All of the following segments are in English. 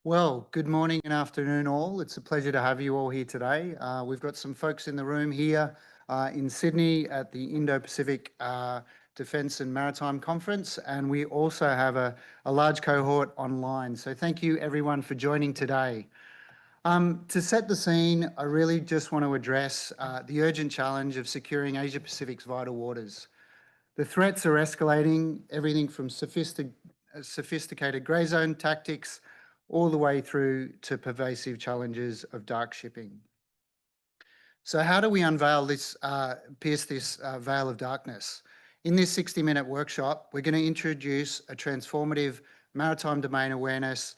Well, good morning and afternoon all. It's a pleasure to have you all here today. We've got some folks in the room here in Sydney at the Indo-Pacific Defence and Maritime Conference, and we also have a large cohort online. So thank you everyone for joining today. To set the scene, I really just want to address the urgent challenge of securing Asia-Pacific's vital waters. The threats are escalating, everything from sophisticated grey zone tactics all the way through to pervasive challenges of dark shipping. So how do we unveil this, pierce this veil of darkness? In this 60-minute workshop, we're going to introduce a transformative maritime domain awareness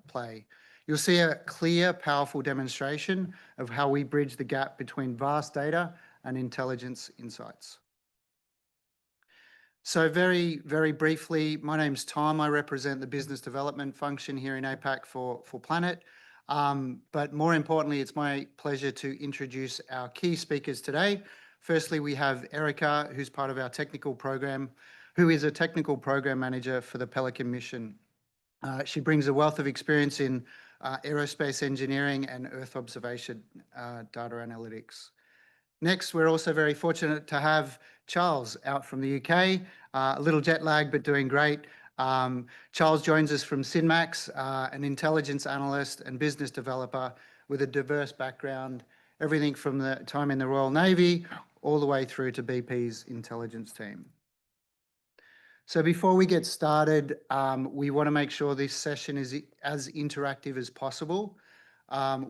play. You'll see a clear, powerful demonstration of how we bridge the gap between vast data and intelligence insights. So very, very briefly, my name's Tom. I represent the business development function here in APAC for Planet. But more importantly, it's my pleasure to introduce our key speakers today. Firstly, we have Erica, who's part of our technical program, who is a technical program manager for the Pelican mission. She brings a wealth of experience in aerospace engineering and Earth observation data analytics. Next, we're also very fortunate to have Charles out from the UK, a little jet lag, but doing great. Charles joins us from Cinmax, an intelligence analyst and business developer with a diverse background, everything from the time in the Royal Navy all the way through to BP's intelligence team. So before we get started, we want to make sure this session is as interactive as possible.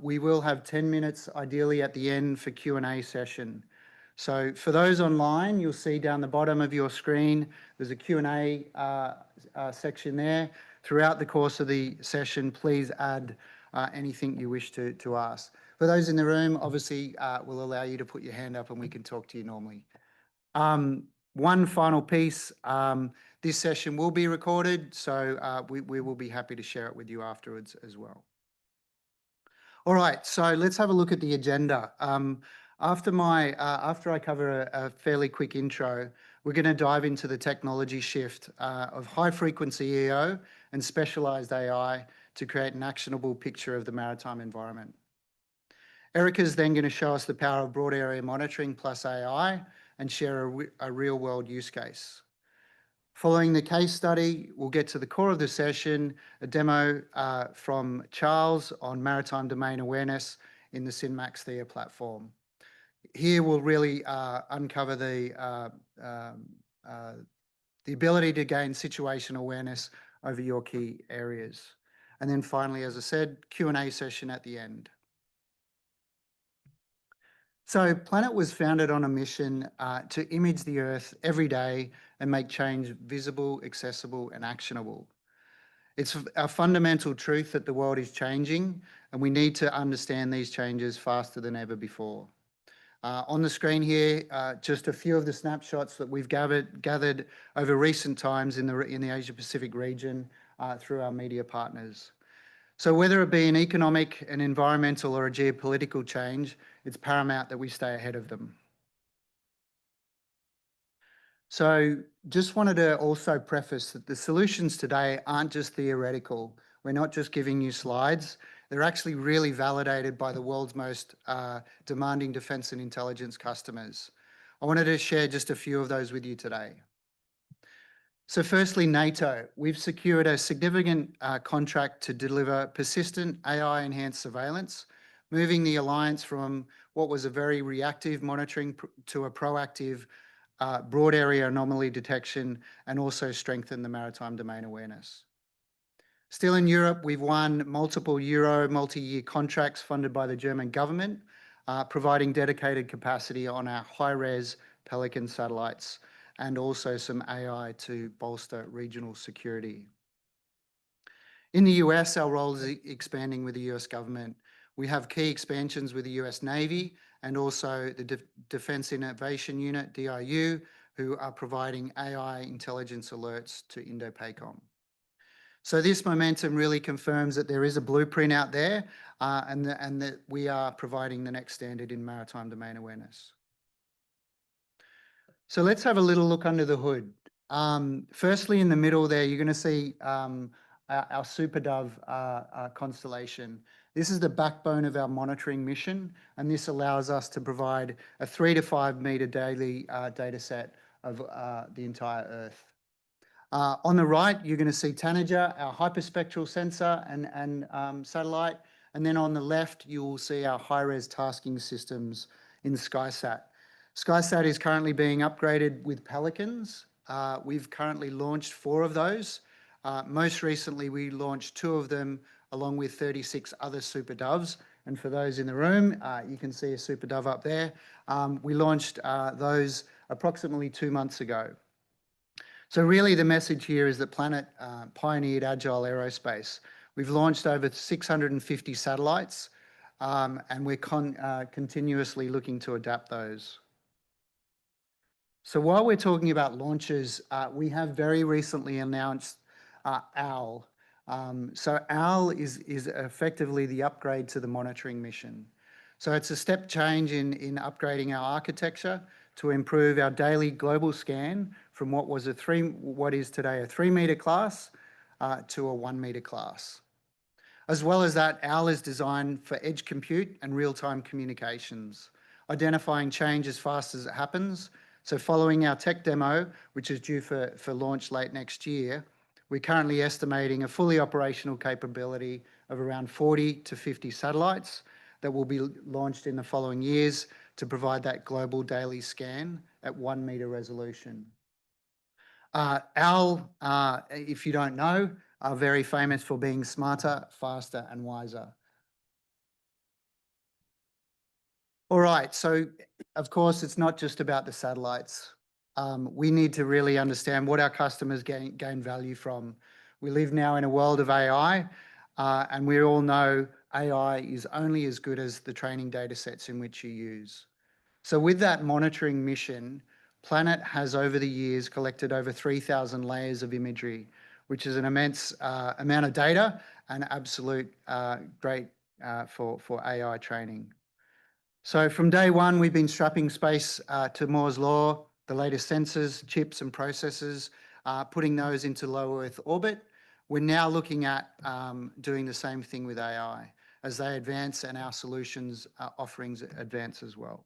We will have 10 minutes ideally at the end for Q&A session. So for those online, you'll see down the bottom of your screen, there's a Q&A section there. Throughout the course of the session, please add anything you wish to ask. For those in the room, obviously, we'll allow you to put your hand up and we can talk to you normally. One final piece, this session will be recorded, so we will be happy to share it with you afterwards as well. All right, so let's have a look at the agenda. After I cover a fairly quick intro, we're going to dive into the technology shift of high-frequency EO and specialized AI to create an actionable picture of the maritime environment. Erica's then going to show us the power of broad area monitoring plus AI and share a real-world use case. Following the case study, we'll get to the core of the session, a demo from Charles on maritime domain awareness in the Cinmax Thea platform. Here we'll really uncover the ability to gain situation awareness over your key areas. And then finally, as I said, Q&A session at the end. So Planet was founded on a mission to image the Earth every day and make change visible, accessible, and actionable. It's a fundamental truth that the world is changing and we need to understand these changes faster than ever before. On the screen here, just a few of the snapshots that we've gathered over recent times in the Asia-Pacific region through our media partners. So whether it be an economic, an environmental, or a geopolitical change, it's paramount that we stay ahead of them. So just wanted to also preface that the solutions today aren't just theoretical. We're not just giving you slides. They're actually really validated by the world's most demanding defence and intelligence customers. I wanted to share just a few of those with you today. So firstly, NATO. We've secured a significant contract to deliver persistent AI-enhanced surveillance, moving the alliance from what was a very reactive monitoring to a proactive broad area anomaly detection and also strengthen the maritime domain awareness. Still in Europe, we've won multiple multi-year contracts funded by the German government, providing dedicated capacity on our high-res Pelican satellites and also some AI to bolster regional security. In the US, our role is expanding with the US government. We have key expansions with the US Navy and also the Defence Innovation Unit, DIU, who are providing AI intelligence alerts to Indo-PACOM. So this momentum really confirms that there is a blueprint out there and that we are providing the next standard in maritime domain awareness. So let's have a little look under the hood. Firstly, in the middle there, you're going to see our Super Dove constellation. This is the backbone of our monitoring mission, and this allows us to provide a 3 to 5 meter daily data set of the entire Earth. On the right, you're going to see Tanager, our hyperspectral sensor and satellite. And then on the left, you will see our high-res tasking systems in SkySat. SkySat is currently being upgraded with Pelicans. We've currently launched 4 of those. Most recently, we launched 2 of them along with 36 other Super Doves. And for those in the room, you can see a Super Dove up there. We launched those approximately 2 months ago. So really the message here is that Planet pioneered agile aerospace. We've launched over 650 satellites and we're continuously looking to adapt those. So while we're talking about launches, we have very recently announced OWL. So OWL is effectively the upgrade to the monitoring mission. So it's a step change in upgrading our architecture to improve our daily global scan from what is today a 3 meter class to a 1 meter class. As well as that, OWL is designed for edge compute and real-time communications, identifying change as fast as it happens. So following our tech demo, which is due for launch late next year, we're currently estimating a fully operational capability of around 40 to 50 satellites that will be launched in the following years to provide that global daily scan at 1 meter resolution. OWL, if you don't know, are very famous for being smarter, faster, and wiser. All right, so of course, it's not just about the satellites. We need to really understand what our customers gain value from. We live now in a world of AI, and we all know AI is only as good as the training data sets in which you use. So with that monitoring mission, Planet has over the years collected over 3,000 layers of imagery, which is an immense amount of data and absolute great for AI training. So from day one, we've been strapping space to Moore's law, the latest sensors, chips and processors, putting those into low Earth orbit. We're now looking at doing the same thing with AI as they advance and our solutions offerings advance as well.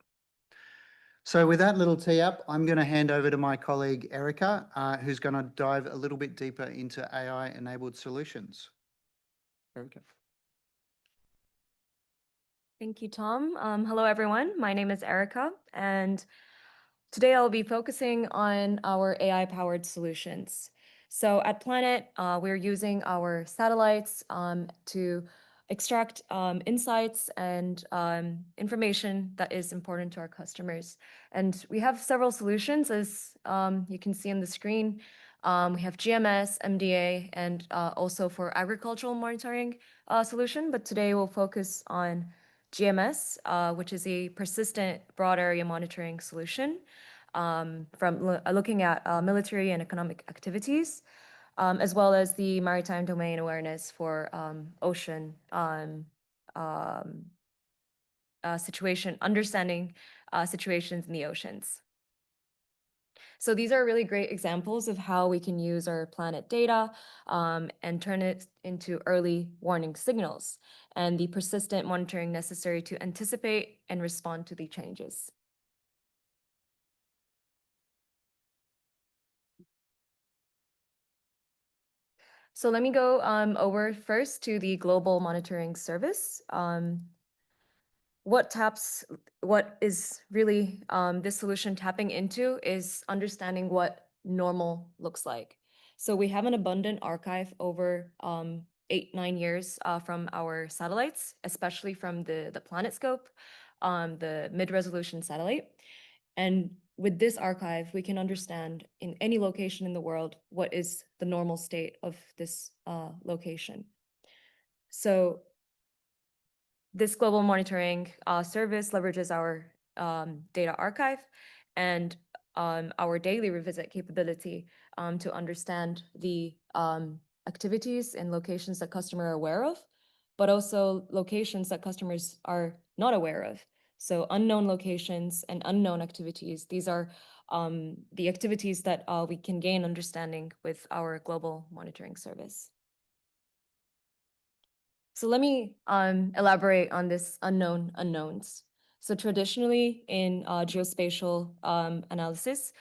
So with that little tee up, I'm going to hand over to my colleague, Erica, who's going to dive a little bit deeper into AI-enabled solutions. Erica. Thank you, Tom. Hello, everyone. My name is Erica, and today I'll be focusing on our AI-powered solutions. So at Planet, we're using our satellites to extract insights and information that is important to our customers. And we have several solutions, as you can see on the screen. We have GMS, MDA, and also for agricultural monitoring solution. But today we'll focus on GMS, which is a persistent broad area monitoring solution from looking at military and economic activities, as well as the maritime domain awareness for ocean understanding situations in the oceans. So these are really great examples of how we can use our planet data and turn it into early warning signals and the persistent monitoring necessary to anticipate and respond to the changes. So let me go over first to the global monitoring service. What is really this solution tapping into is understanding what normal looks like. So we have an abundant archive over 8-9 years from our satellites, especially from the PlanetScope, the mid-resolution satellite. And with this archive, we can understand in any location in the world what is the normal state of this location. So this global monitoring service leverages our data archive and our daily revisit capability to understand the activities and locations that customers are aware of, but also locations that customers are not aware of. So unknown locations and unknown activities, these are the activities that we can gain understanding with our global monitoring service. So let me elaborate on this unknown unknowns. So traditionally in geospatial analysis,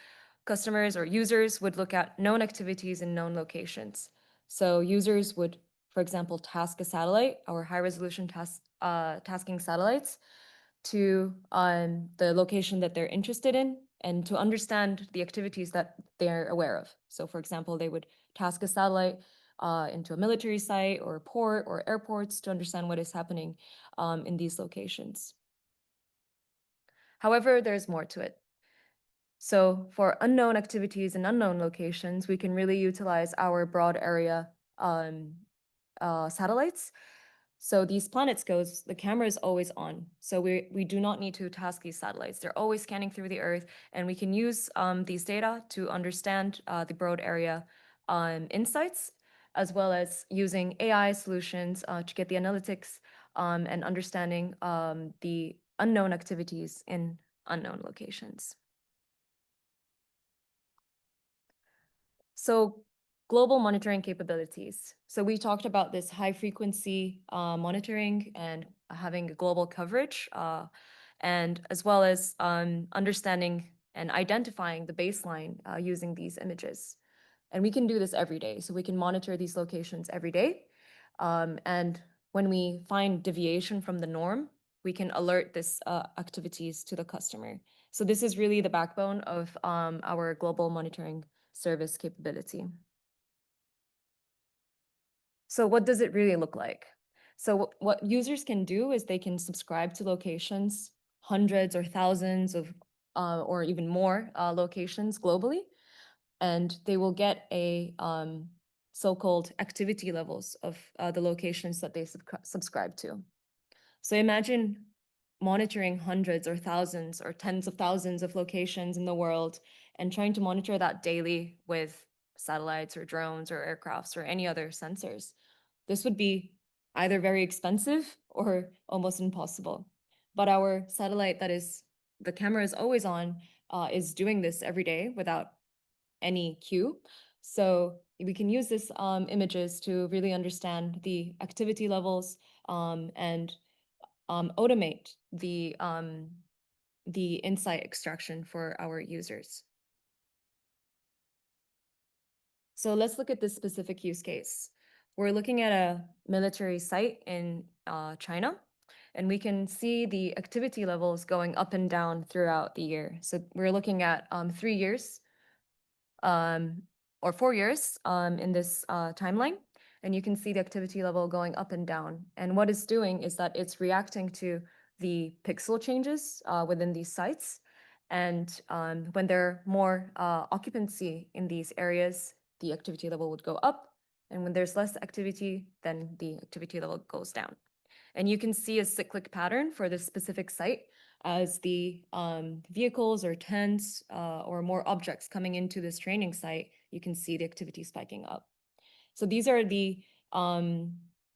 customers or users would look at known activities in known locations. So users would, for example, task a satellite or high resolution tasking satellites to the location that they're interested in and to understand the activities that they're aware of. So for example, they would task a satellite into a military site or a port or airports to understand what is happening in these locations. However, there's more to it. So for unknown activities and unknown locations, we can really utilize our broad area satellites. So these PlanetScopes, the camera is always on. So we do not need to task these satellites. They're always scanning through the Earth, and we can use these data to understand the broad area insights, as well as using AI solutions to get the analytics and understanding the unknown activities in unknown locations. So global monitoring capabilities. So we talked about this high frequency monitoring and having a global coverage, and as well as understanding and identifying the baseline using these images. And we can do this every day. So we can monitor these locations every day. And when we find deviation from the norm, we can alert this activities to the customer. So this is really the backbone of our global monitoring service capability. So what does it really look like? So what users can do is they can subscribe to locations, hundreds or thousands of, or even more locations globally, and they will get a so-called activity levels of the locations that they subscribe to. So imagine monitoring hundreds or thousands or tens of thousands of locations in the world and trying to monitor that daily with satellites or drones or aircrafts or any other sensors. This would be either very expensive or almost impossible. But our satellite that is, the camera is always on, is doing this every day without any cue. So we can use this images to really understand the activity levels and automate the insight extraction for our users. So let's look at this specific use case. We're looking at a military site in China, and we can see the activity levels going up and down throughout the year. So we're looking at 3 years or 4 years in this timeline. And you can see the activity level going up and down. And what it's doing is that it's reacting to the pixel changes within these sites. And when there are more occupancy in these areas, the activity level would go up. And when there's less activity, then the activity level goes down. And you can see a cyclic pattern for this specific site as the vehicles or tents or more objects coming into this training site, you can see the activity spiking up. So these are the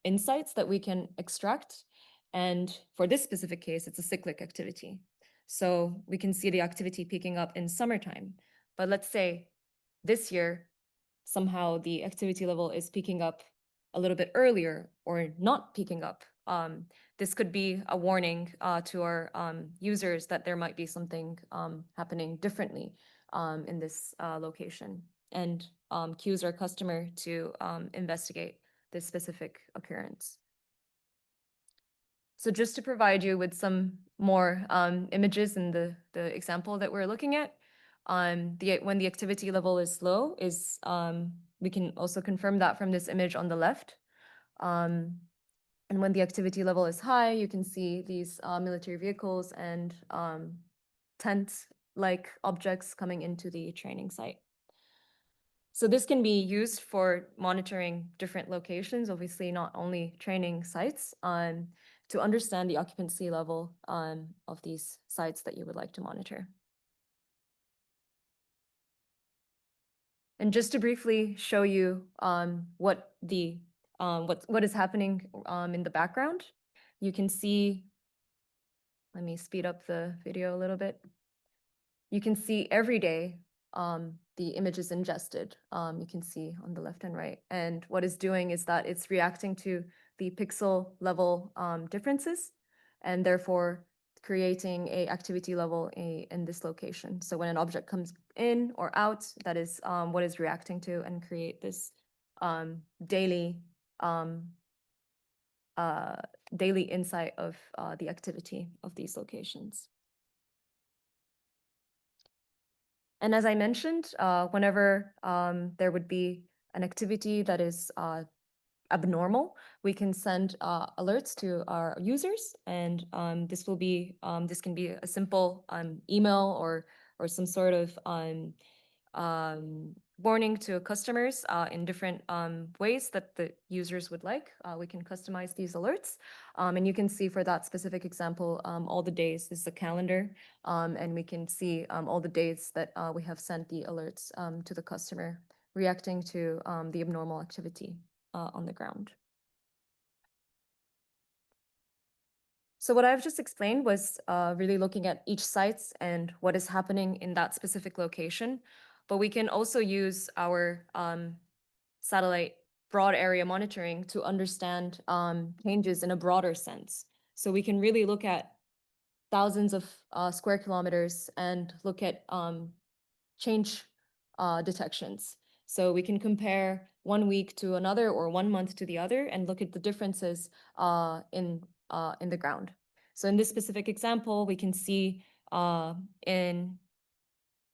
insights that we can extract. And for this specific case, it's a cyclic activity. So we can see the activity peaking up in summertime. But let's say this year, somehow the activity level is peaking up a little bit earlier or not peaking up. This could be a warning to our users that there might be something happening differently in this location, and cues our customer to investigate this specific occurrence. So just to provide you with some more images in the example that we're looking at, when the activity level is low, we can also confirm that from this image on the left. And when the activity level is high, you can see these military vehicles and tent-like objects coming into the training site. So this can be used for monitoring different locations, obviously not only training sites, to understand the occupancy level of these sites that you would like to monitor. And just to briefly show you what is happening in the background, you can see, let me speed up the video a little bit. You can see every day the image is ingested. You can see on the left and right. And what it's doing is that it's reacting to the pixel level differences, and therefore creating a activity level in this location. So when an object comes in or out, that is what is reacting to, and create this daily um, daily insight of the activity of these locations. And as I mentioned, whenever there would be an activity that is abnormal, we can send alerts to our users, and this can be a simple email or some sort of warning to customers in different ways that the users would like. We can customize these alerts. And you can see for that specific example, all the days is the calendar. And we can see all the days that we have sent the alerts to the customer reacting to the abnormal activity on the ground. So what I've just explained was really looking at each site and what is happening in that specific location. But we can also use our satellite broad area monitoring to understand changes in a broader sense. So we can really look at thousands of square kilometers and look at change detections. So we can compare 1 week to another or 1 month to the other and look at the differences in the ground. So in this specific example, we can see in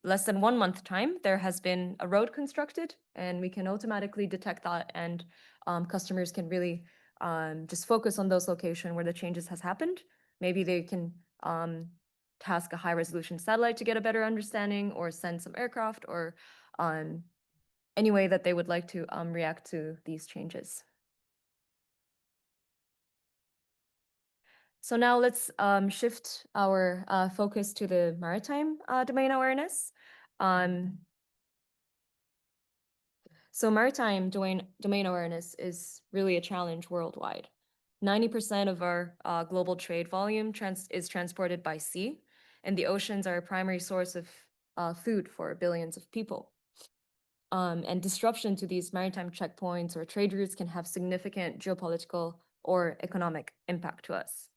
less than 1 month time, there has been a road constructed, and we can automatically detect that, and customers can really just focus on those locations where the changes has happened. Maybe they can task a high resolution satellite to get a better understanding, or send some aircraft, or any way that they would like to react to these changes. So now let's shift our focus to the maritime domain awareness. So maritime domain awareness is really a challenge worldwide. 90% of our global trade volume is transported by sea, and the oceans are a primary source of food for billions of people. And disruption to these maritime checkpoints or trade routes can have significant geopolitical or economic impact to us.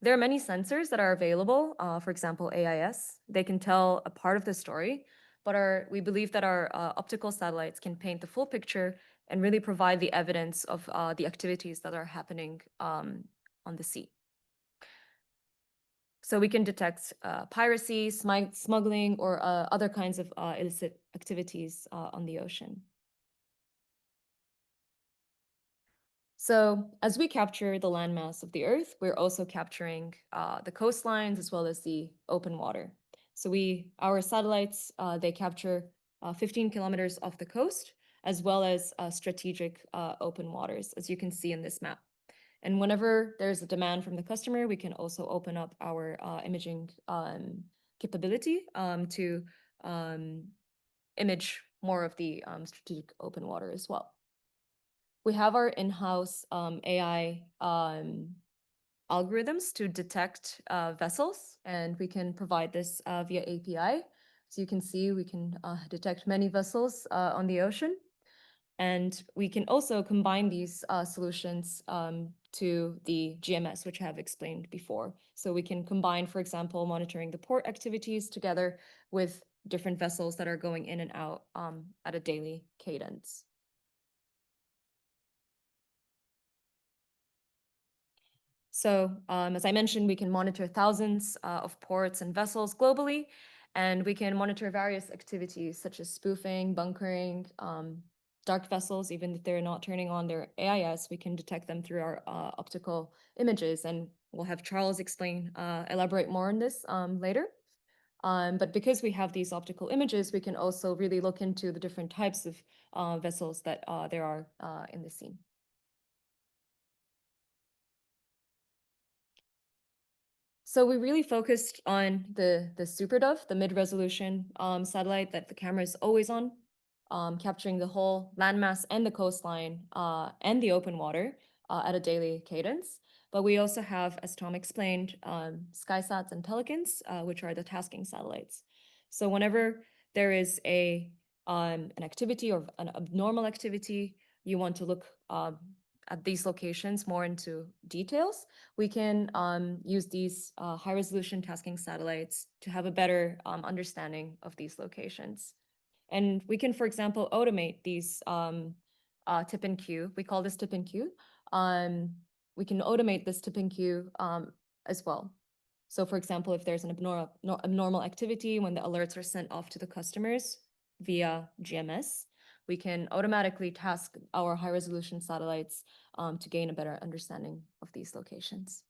There are many sensors that are available, for example, AIS. They can tell a part of the story, but we believe that our optical satellites can paint the full picture and really provide the evidence of the activities that are happening on the sea. So we can detect piracy, smuggling, or other kinds of illicit activities on the ocean. So as we capture the landmass of the Earth, we're also capturing the coastlines as well as the open water. So our satellites, they capture 15 kilometers off the coast, as well as strategic open waters, as you can see in this map. And whenever there's a demand from the customer, we can also open up our imaging capability to image more of the strategic open water as well. We have our in-house AI algorithms to detect vessels, and we can provide this via API. So you can see we can detect many vessels on the ocean. And we can also combine these solutions to the GMS, which I have explained before. So we can combine, for example, monitoring the port activities together with different vessels that are going in and out at a daily cadence. So as I mentioned, we can monitor thousands of ports and vessels globally, and we can monitor various activities such as spoofing, bunkering, dark vessels. Even if they're not turning on their AIS, we can detect them through our optical images, and we'll have Charles elaborate more on this later. But because we have these optical images, we can also really look into the different types of vessels that there are in the scene. So we really focused on the SuperDove, the mid-resolution satellite that the camera is always on, capturing the whole landmass and the coastline and the open water at a daily cadence. But we also have, as Tom explained, SkySats and Pelicans, which are the tasking satellites. So whenever there is an activity or an abnormal activity, you want to look at these locations more into details, we can use these high resolution tasking satellites to have a better understanding of these locations. And we can, for example, automate these tip and queue. We call this tip and queue. We can automate this tip and queue as well. So for example, if there's an abnormal activity when the alerts are sent off to the customers via GMS, we can automatically task our high resolution satellites to gain a better understanding of these locations.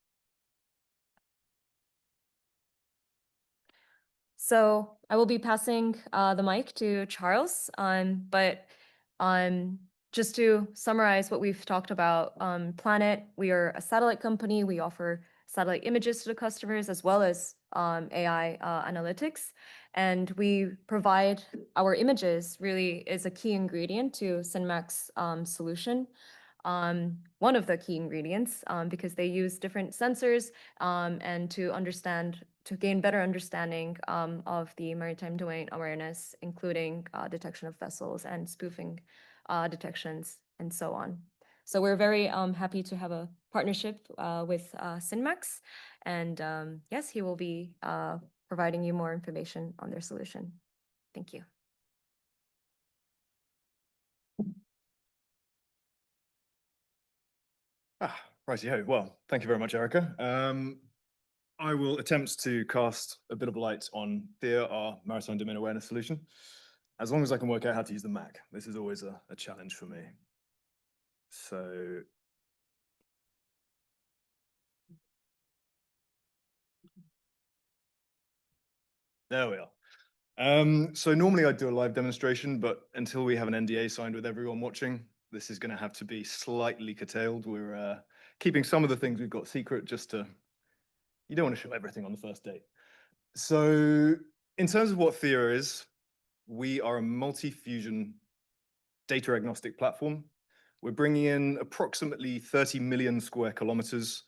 So I will be passing the mic to Charles, but just to summarize what we've talked about, Planet, we are a satellite company. We offer satellite images to the customers as well as AI analytics. And we provide our images really is a key ingredient to SynMac's solution. One of the key ingredients because they use different sensors and to gain better understanding of the maritime domain awareness, including detection of vessels and spoofing detections and so on. So we're very happy to have a partnership with SynMax, and yes, he will be providing you more information on their solution. Thank you. Righty-ho. Well, thank you very much, Erica. I will attempt to cast a bit of light on THEA, our maritime domain awareness solution, as long as I can work out how to use the Mac. This is always a challenge for me. So there we are. So normally I'd do a live demonstration, but until we have an NDA signed with everyone watching, this is going to have to be slightly curtailed. We're keeping some of the things we've got secret just to, you don't want to show everything on the first date. So in terms of what THEA is, we are a multi-fusion data agnostic platform. We're bringing in approximately 30 million square kilometers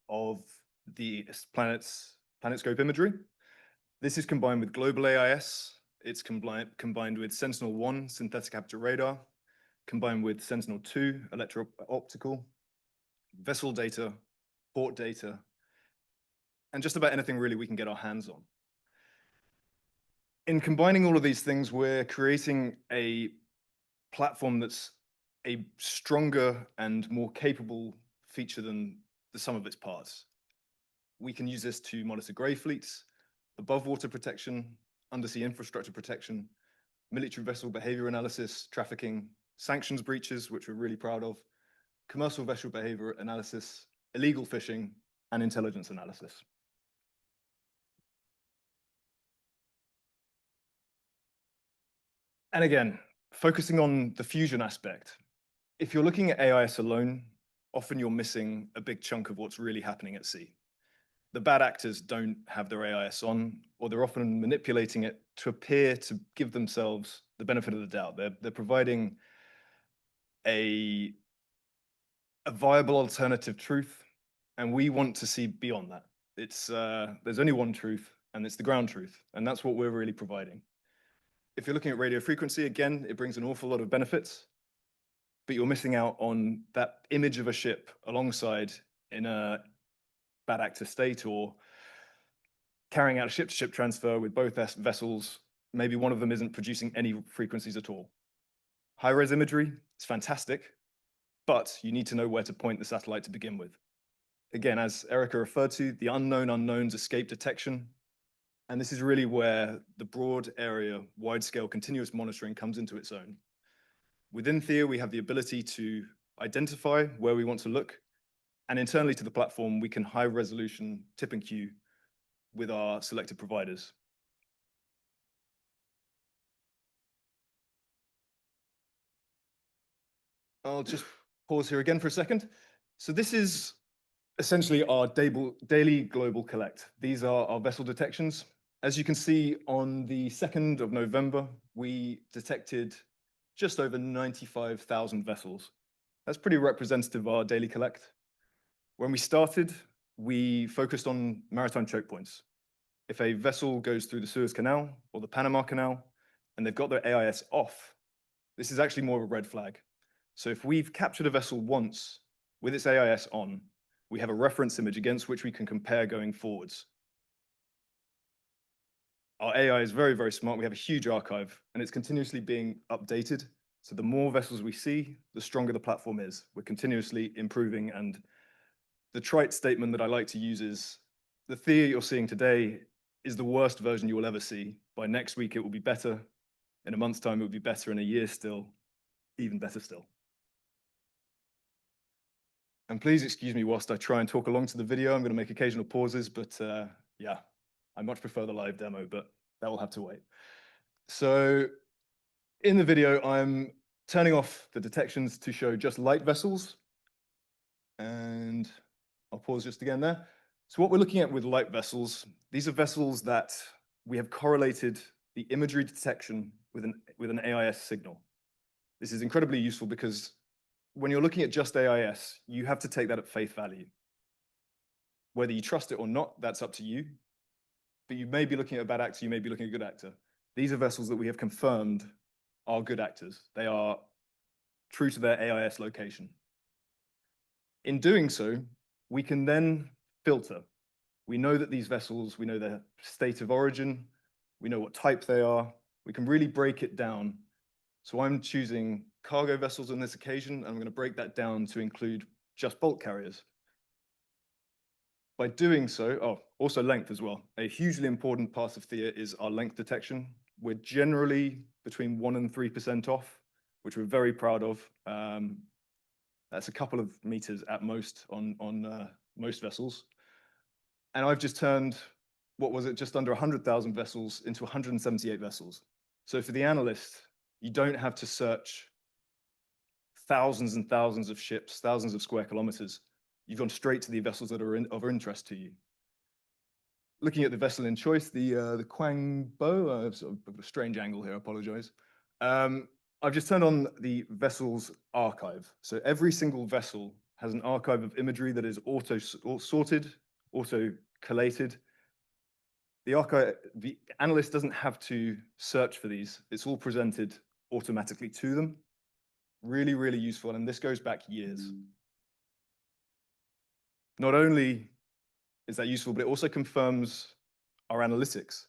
of the PlanetScope imagery. This is combined with global AIS. It's combined with Sentinel-1 synthetic aperture radar, combined with Sentinel-2 electro-optical, vessel data, port data, and just about anything really we can get our hands on. In combining all of these things, we're creating a platform that's a stronger and more capable feature than the sum of its parts. We can use this to monitor grey fleets, above water protection, undersea infrastructure protection, military vessel behavior analysis, trafficking, sanctions breaches, which we're really proud of, commercial vessel behavior analysis, illegal fishing, and intelligence analysis. And again, focusing on the fusion aspect, if you're looking at AIS alone, often you're missing a big chunk of what's really happening at sea. The bad actors don't have their AIS on, or they're often manipulating it to appear to give themselves the benefit of the doubt. They're providing a viable alternative truth, and we want to see beyond that. There's only one truth, and it's the ground truth, and that's what we're really providing. If you're looking at radio frequency, again, it brings an awful lot of benefits, but you're missing out on that image of a ship alongside in a bad actor state, or carrying out a ship-to-ship transfer with both vessels. Maybe one of them isn't producing any frequencies at all. High-res imagery is fantastic, but you need to know where to point the satellite to begin with. Again, as Erica referred to, the unknown unknowns escape detection. And this is really where the broad area, wide-scale continuous monitoring comes into its own. Within THEA, we have the ability to identify where we want to look, and internally to the platform, we can high-resolution tip and queue with our selected providers. I'll just pause here again for a second. So this is essentially our daily global collect. These are our vessel detections. As you can see, on the 2nd of November, we detected just over 95,000 vessels. That's pretty representative of our daily collect. When we started, we focused on maritime choke points. If a vessel goes through the Suez Canal or the Panama Canal and they've got their AIS off, this is actually more of a red flag. So if we've captured a vessel once with its AIS on, we have a reference image against which we can compare going forwards. Our AI is very, very smart. We have a huge archive, and it's continuously being updated. So the more vessels we see, the stronger the platform is. We're continuously improving, and the trite statement that I like to use is, the Thea you're seeing today is the worst version you will ever see. By next week, it will be better. In a month's time, it will be better. In a year still, even better still. And please excuse me whilst I try and talk along to the video. I'm going to make occasional pauses, but yeah, I much prefer the live demo, but that will have to wait. So in the video, I'm turning off the detections to show just light vessels. And I'll pause just again there. So what we're looking at with light vessels, these are vessels that we have correlated the imagery detection with an AIS signal. This is incredibly useful because when you're looking at just AIS, you have to take that at face value. Whether you trust it or not, that's up to you. But you may be looking at a bad actor, you may be looking at a good actor. These are vessels that we have confirmed are good actors. They are true to their AIS location. In doing so, we can then filter. We know that these vessels, we know their state of origin, we know what type they are. We can really break it down. So I'm choosing cargo vessels on this occasion, and I'm going to break that down to include just bulk carriers. By doing so, also length as well. A hugely important part of Thea is our length detection. We're generally between 1% and 3% off, which we're very proud of. That's a couple of meters at most on most vessels. And I've just turned, what was it, just under 100,000 vessels into 178 vessels. So for the analyst, you don't have to search thousands and thousands of ships, thousands of square kilometers. You've gone straight to the vessels that are of interest to you. Looking at the vessel in choice, the Quang Bo, sort of a strange angle here, I apologize. I've just turned on the vessel's archive. So every single vessel has an archive of imagery that is auto-sorted, auto-collated. The analyst doesn't have to search for these. It's all presented automatically to them. Really, really useful, and this goes back years. Not only is that useful, but it also confirms our analytics.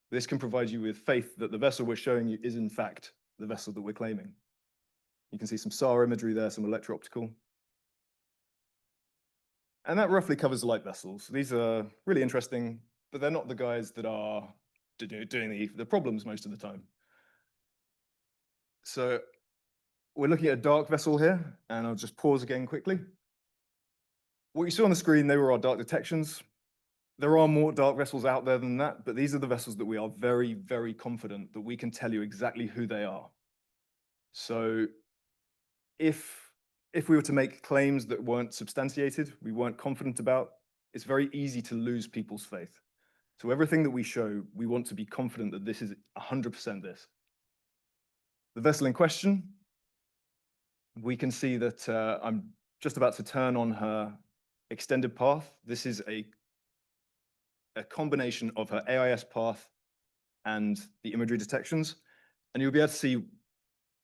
This can provide you with faith that the vessel we're showing you is in fact the vessel that we're claiming. You can see some SAR imagery there, some electro-optical. And that roughly covers the light vessels. These are really interesting, but they're not the guys that are doing the problems most of the time. So we're looking at a dark vessel here, and I'll just pause again quickly. What you saw on the screen, they were our dark detections. There are more dark vessels out there than that, but these are the vessels that we are very, very confident that we can tell you exactly who they are. So if we were to make claims that weren't substantiated, we weren't confident about, it's very easy to lose people's faith. So everything that we show, we want to be confident that this is 100% this. The vessel in question, we can see that I'm just about to turn on her extended path. This is a combination of her AIS path and the imagery detections, and you'll be able to see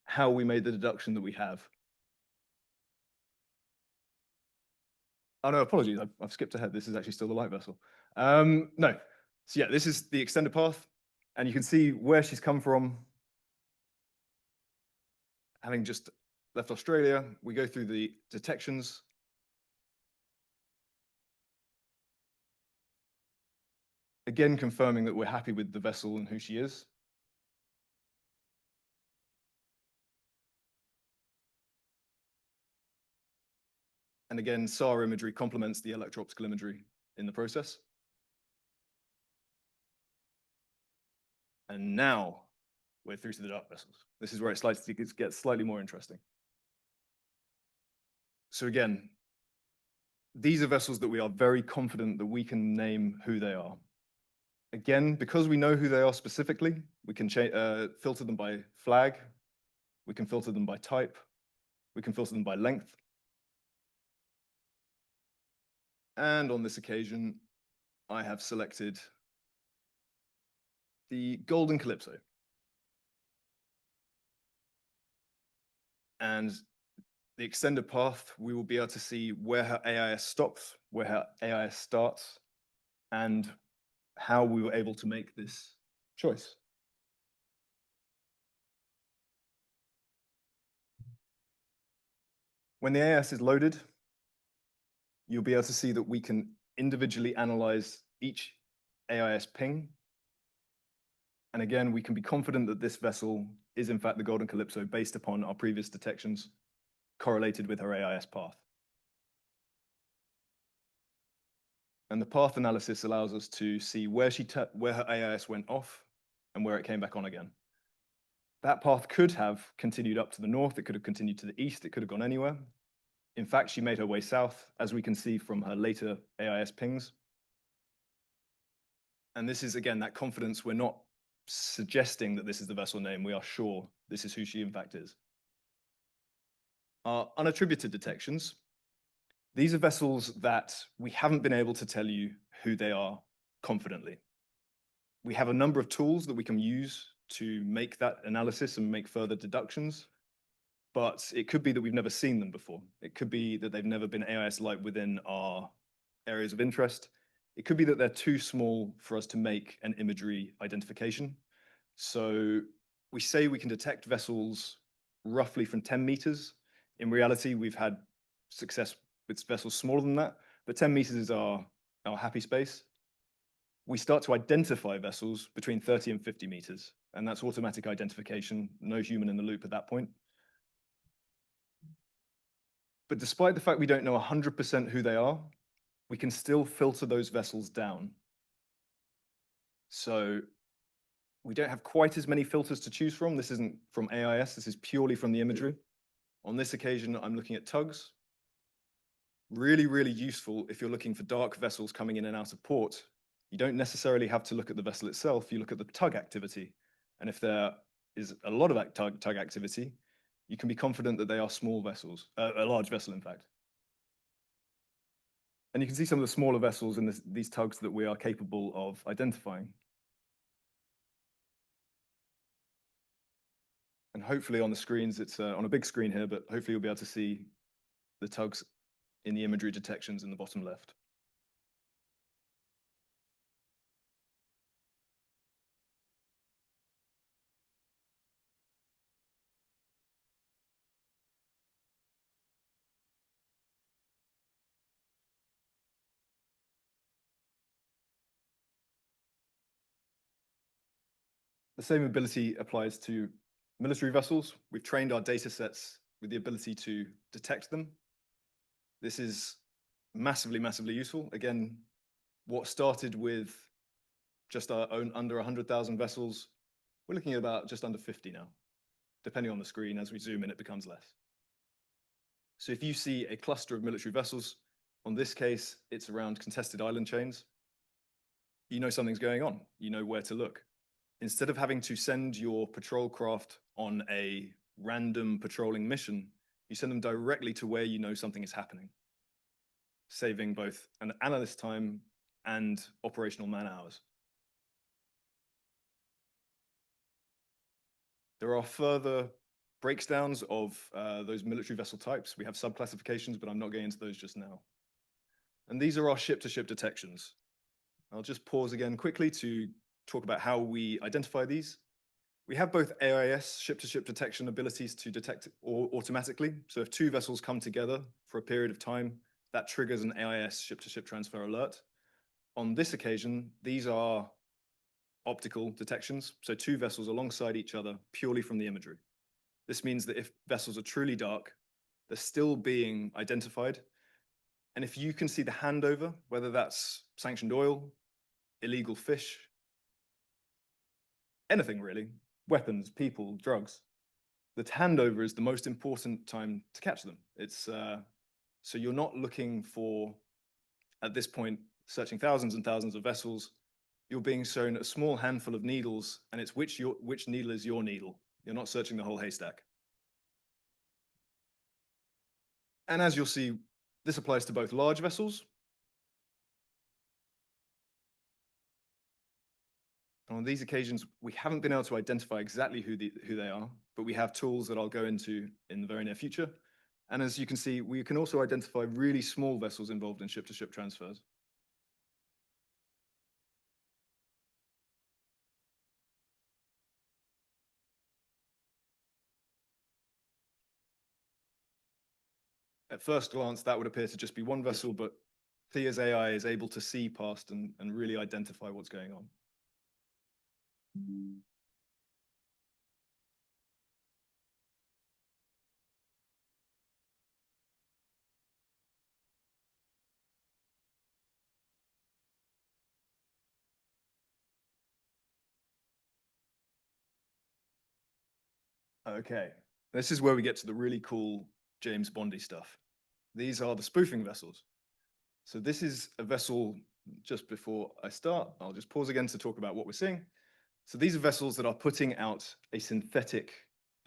how we made the deduction that we have. Oh no, apologies, I've skipped ahead. This is actually still the light vessel. No, so yeah, this is the extended path, and you can see where she's come from. Having just left Australia, we go through the detections. Again, confirming that we're happy with the vessel and who she is. And again, SAR imagery complements the electro-optical imagery in the process. And now we're through to the dark vessels. This is where it gets slightly more interesting. So again, these are vessels that we are very confident that we can name who they are. Again, because we know who they are specifically, we can filter them by flag, we can filter them by type, we can filter them by length. And on this occasion, I have selected the Golden Calypso. And the extended path, we will be able to see where her AIS stops, where her AIS starts, and how we were able to make this choice. When the AIS is loaded, you'll be able to see that we can individually analyze each AIS ping. And again, we can be confident that this vessel is in fact the Golden Calypso based upon our previous detections correlated with her AIS path. And the path analysis allows us to see where her AIS went off and where it came back on again. That path could have continued up to the north, it could have continued to the east, it could have gone anywhere. In fact, she made her way south, as we can see from her later AIS pings. And this is, again, that confidence. We're not suggesting that this is the vessel name. We are sure this is who she in fact is. Our unattributed detections, these are vessels that we haven't been able to tell you who they are confidently. We have a number of tools that we can use to make that analysis and make further deductions, but it could be that we've never seen them before. It could be that they've never been AIS light within our areas of interest. It could be that they're too small for us to make an imagery identification. So we say we can detect vessels roughly from 10 meters. In reality, we've had success with vessels smaller than that, but 10 meters is our happy space. We start to identify vessels between 30 and 50 meters, and that's automatic identification, no human in the loop at that point. But despite the fact we don't know 100% who they are, we can still filter those vessels down. So we don't have quite as many filters to choose from. This isn't from AIS, this is purely from the imagery. On this occasion, I'm looking at tugs. Really, really useful if you're looking for dark vessels coming in and out of port. You don't necessarily have to look at the vessel itself, you look at the tug activity. And if there is a lot of tug activity, you can be confident that they are small vessels, a large vessel in fact. And you can see some of the smaller vessels in these tugs that we are capable of identifying. And hopefully on the screens, it's on a big screen here, but hopefully you'll be able to see the tugs in the imagery detections in the bottom left. The same ability applies to military vessels. We've trained our data sets with the ability to detect them. This is massively, massively useful. Again, what started with just our own under 100,000 vessels, we're looking at about just under 50 now. Depending on the screen, as we zoom in, it becomes less. So if you see a cluster of military vessels, on this case, it's around contested island chains, you know something's going on, you know where to look. Instead of having to send your patrol craft on a random patrolling mission, you send them directly to where you know something is happening, saving both an analyst time and operational man hours. There are further breakdowns of those military vessel types. We have subclassifications, but I'm not getting into those just now. And these are our ship-to-ship detections. I'll just pause again quickly to talk about how we identify these. We have both AIS ship-to-ship detection abilities to detect automatically. So if two vessels come together for a period of time, that triggers an AIS ship-to-ship transfer alert. On this occasion, these are optical detections, so two vessels alongside each other purely from the imagery. This means that if vessels are truly dark, they're still being identified. And if you can see the handover, whether that's sanctioned oil, illegal fish, anything really, weapons, people, drugs, the handover is the most important time to catch them. It's so you're not looking for, at this point, searching thousands and thousands of vessels. You're being shown a small handful of needles, and it's which needle is your needle. You're not searching the whole haystack. And as you'll see, this applies to both large vessels. On these occasions, we haven't been able to identify exactly who they are, but we have tools that I'll go into in the very near future. And as you can see, we can also identify really small vessels involved in ship-to-ship transfers. At first glance, that would appear to just be one vessel, but Thea's AI is able to see past and really identify what's going on. Okay, this is where we get to the really cool James Bondy stuff. These are the spoofing vessels. So this is a vessel, just before I start, I'll just pause again to talk about what we're seeing. So these are vessels that are putting out a synthetic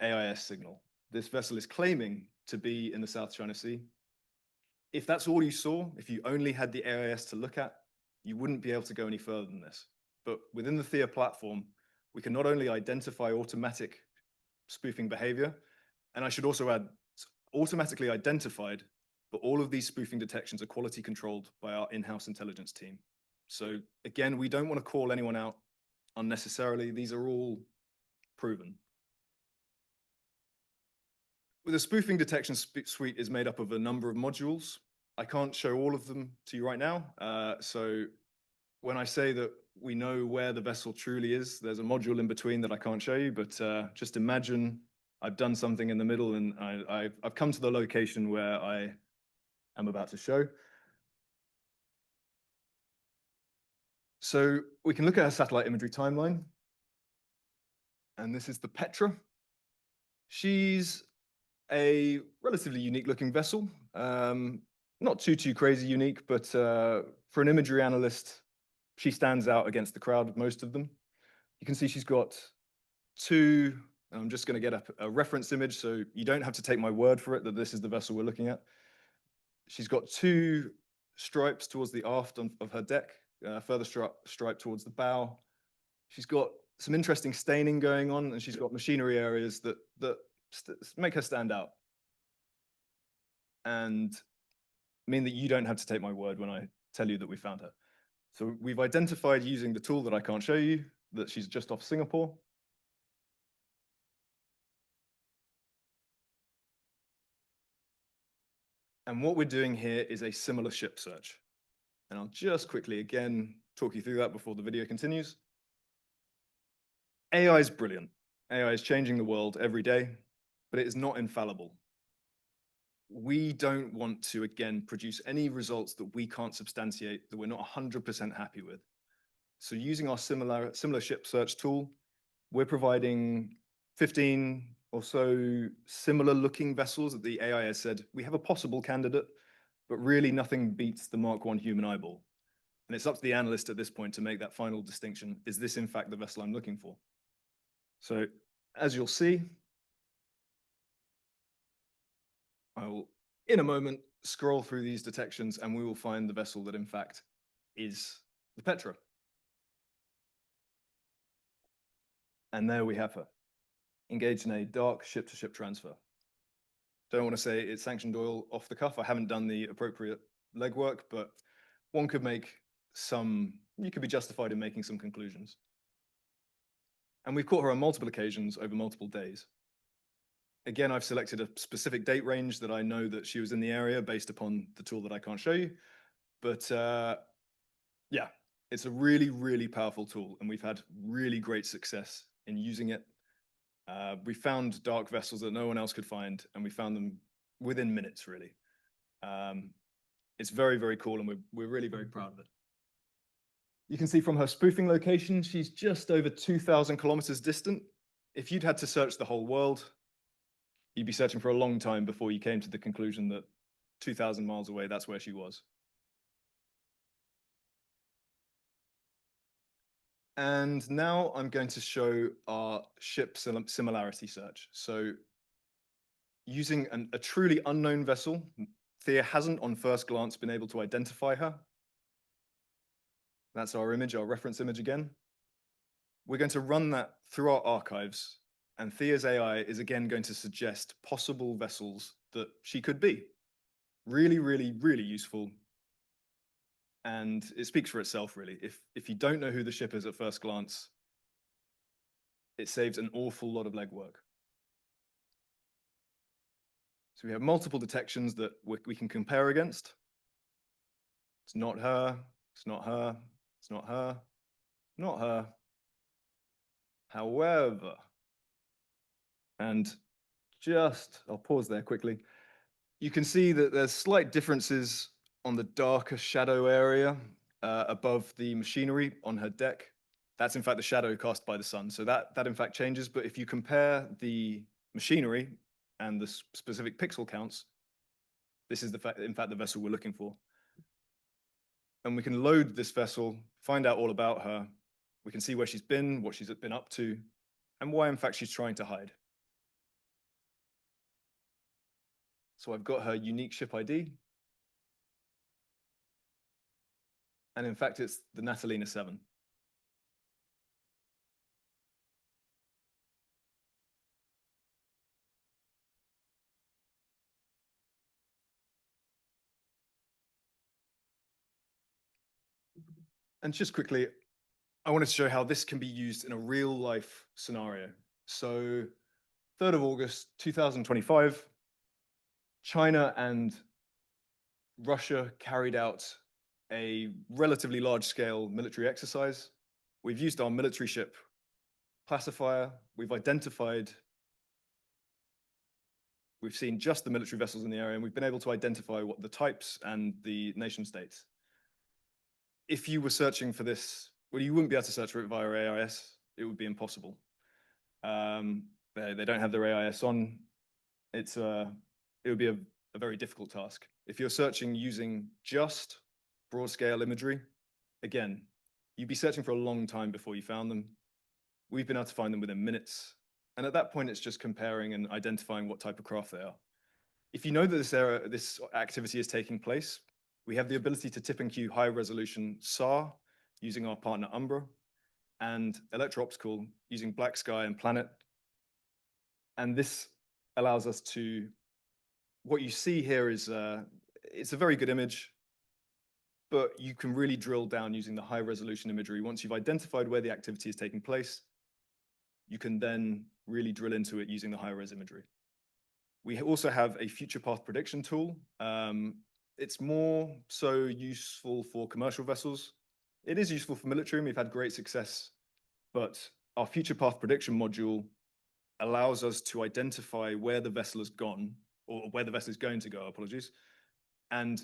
AIS signal. This vessel is claiming to be in the South China Sea. If that's all you saw, if you only had the AIS to look at, you wouldn't be able to go any further than this. But within the Thea platform, we can not only identify automatic spoofing behavior, and I should also add, it's automatically identified, but all of these spoofing detections are quality controlled by our in-house intelligence team. So again, we don't want to call anyone out unnecessarily. These are all proven. The spoofing detection suite is made up of a number of modules. I can't show all of them to you right now. So when I say that we know where the vessel truly is, there's a module in between that I can't show you, but just imagine I've done something in the middle and I've come to the location where I am about to show. So we can look at her satellite imagery timeline. And this is the Petra. She's a relatively unique looking vessel. Not too crazy unique, but for an imagery analyst, she stands out against the crowd of most of them. You can see she's got two, I'm just going to get up a reference image, so you don't have to take my word for it that this is the vessel we're looking at. She's got two stripes towards the aft of her deck, further stripe towards the bow. She's got some interesting staining going on, and she's got machinery areas that make her stand out and mean that you don't have to take my word when I tell you that we found her. So we've identified using the tool that I can't show you that she's just off Singapore. And what we're doing here is a similar ship search. And I'll just quickly again talk you through that before the video continues. AI is brilliant. AI is changing the world every day, but it is not infallible. We don't want to, again, produce any results that we can't substantiate, that we're not 100% happy with. So using our similar ship search tool, we're providing 15 or so similar looking vessels that the AI has said, we have a possible candidate, but really nothing beats the Mark I human eyeball. And it's up to the analyst at this point to make that final distinction. Is this in fact the vessel I'm looking for? So as you'll see, I will, in a moment, scroll through these detections and we will find the vessel that in fact is the Petra. And there we have her, engaged in a dark ship-to-ship transfer. Don't want to say it's sanctioned oil off the cuff. I haven't done the appropriate legwork, but one could make you could be justified in making some conclusions. And we've caught her on multiple occasions over multiple days. Again, I've selected a specific date range that I know that she was in the area based upon the tool that I can't show you. But yeah, it's a really powerful tool, and we've had really great success in using it. We found dark vessels that no one else could find, and we found them within minutes, really. It's very cool, and we're really very proud of it. You can see from her spoofing location, she's just over 2,000 kilometers distant. If you'd had to search the whole world, you'd be searching for a long time before you came to the conclusion that 2,000 miles away, that's where she was. And now I'm going to show our ship similarity search. So using a truly unknown vessel, Thea hasn't on first glance been able to identify her. That's our image, our reference image again. We're going to run that through our archives And Thea's AI is again going to suggest possible vessels that she could be. Really, really, really useful. And it speaks for itself, really. If you don't know who the ship is at first glance, it saves an awful lot of legwork. So we have multiple detections that we can compare against. It's not her, it's not her, it's not her, not her. However, and I'll pause there quickly. You can see that there's slight differences on the darker shadow area above the machinery on her deck. That's in fact the shadow cast by the sun. So that in fact changes. But if you compare the machinery and the specific pixel counts, this is in fact the vessel we're looking for. And we can load this vessel, find out all about her. We can see where she's been, what she's been up to, and why in fact she's trying to hide. So I've got her unique ship ID. And in fact, it's the Natalina 7. And just quickly, I wanted to show how this can be used in a real life scenario. So 3rd of August, 2025, China and Russia carried out a relatively large scale military exercise. We've used our military ship classifier. We've seen just the military vessels in the area, and we've been able to identify what the types and the nation states. If you were searching for this, well, you wouldn't be able to search for it via AIS. It would be impossible. They don't have their AIS on. It would be a very difficult task. If you're searching using just broad scale imagery, again, you'd be searching for a long time before you found them. We've been able to find them within minutes. And at that point, it's just comparing and identifying what type of craft they are. If you know that this activity is taking place, we have the ability to tip and queue high resolution SAR using our partner Umbra, and electro-optical using Black Sky and Planet. And this allows us to, what you see here is, it's a very good image, but you can really drill down using the high resolution imagery. Once you've identified where the activity is taking place, you can then really drill into it using the high res imagery. We also have a future path prediction tool. It's more so useful for commercial vessels. It is useful for military, and we've had great success, but our future path prediction module allows us to identify where the vessel has gone, or where the vessel is going to go, apologies. And